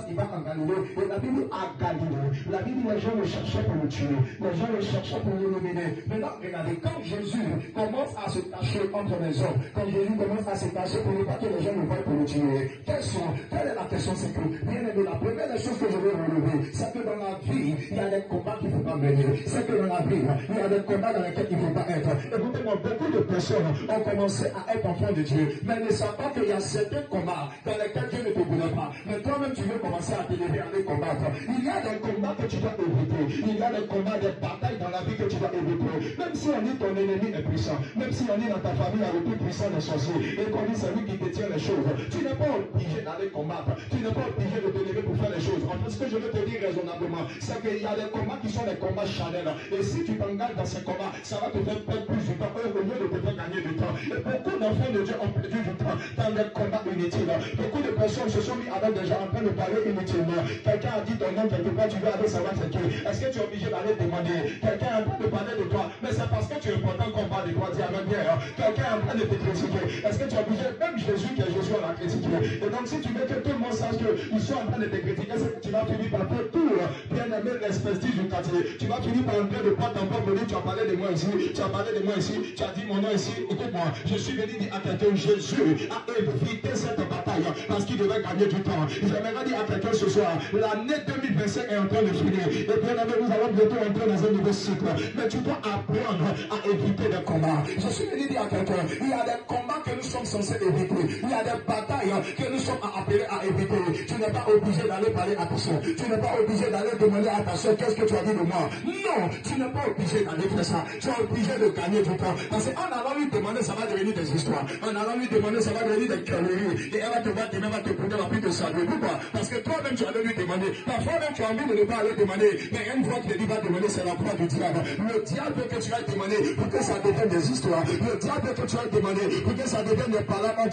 il va en Galilée. Et la Bible à Galilée. La Bible, les gens le cherchaient pour le tuer. Les gens le cherchaient pour l'éliminer. Maintenant, regardez, quand Jésus commence à se cacher entre les hommes, quand Jésus commence à se cacher pour ne pas que les gens le voient pour le tuer, quelle est la question? C'est que, bien aimé, la première des choses que je veux relever, c'est que dans la vie, il y a des combats qu'il ne faut pas mener. C'est que dans la vie, il y a des combats dans lesquels il ne faut pas être. Écoutez-moi, beaucoup de personnes ont commencé à être enfants de Dieu, mais ne savent pas qu'il y a certains combats dans lesquels Dieu ne te voulait pas. Mais toi-même, tu veux commencer à t'élever, à les combattre. Il y a des combats que tu dois éviter. Il y a des combats, des batailles dans la vie que tu dois éviter. Même si on dit ton ennemi est puissant, même si on dit dans ta famille, il y a le plus puissant des sorciers, et qu'on dit c'est lui qui détient les choses, tu n'es pas obligé d'aller combattre. Tu n'es pas obligé de te lever pour faire les choses. En fait, ce que je veux te dire raisonnablement, c'est qu'il y a des combats qui sont des combats charnels. Et si tu t'engages dans ces combats, ça va te faire perdre plus du temps au lieu de te faire gagner du temps. Et beaucoup d'enfants de Dieu ont perdu du temps dans des combats inutiles. Beaucoup de personnes se sont mis avec des gens en train de parler inutilement. Quelqu'un a dit ton nom quelque part, tu veux aller savoir c'est qui. Est-ce que tu es obligé d'aller demander? Quelqu'un est en train de parler de toi, mais c'est parce que tu es important qu'on parle de toi. Dis amen bien. Quelqu'un est en train de te critiquer. Est-ce que tu es obligé? Même Jésus qui est Jésus, on l'a critiqué. Et donc si tu veux que tout le monde sache qu'ils sont en train de te critiquer, tu vas finir par faire tout. Bien aimé, l'espèce du quartier. Tu vas finir par entrer de porte en porte pour dire tu as parlé de moi ici, tu as parlé de moi ici, tu as dit mon nom ici. Écoute-moi, je suis venu dire à quelqu'un, Jésus a évité cette bataille parce qu'il devait gagner du temps. J'aimerais dire à quelqu'un ce soir, l'année 2025 est en train de finir. Et bien aimé, nous allons bientôt entrer dans un nouveau cycle. Mais tu dois apprendre à éviter des combats. Je suis venu dire à quelqu'un, il y a des combats que nous sommes censés éviter. Il y a des batailles que nous sommes appelés à éviter. Tu n'es pas obligé d'aller parler à ta soeur. Tu n'es pas obligé d'aller demander à ta soeur qu'est-ce que tu as dit de moi. Non, tu n'es pas obligé d'aller faire ça. Tu es obligé de gagner du temps. Parce qu'en allant lui demander, ça va devenir des histoires. En allant lui demander, ça va devenir des calories. Et elle va te voir, demain va te prendre, elle va plus te saluer. Pourquoi? Parce que toi-même, tu allais lui demander. Parfois même, tu as envie de ne pas aller demander. Mais une fois qu'il te dit va demander, c'est la croix du diable. Le diable que tu vas demander pour que ça devienne des histoires. Le diable que tu vas demander pour que ça devienne des paroles.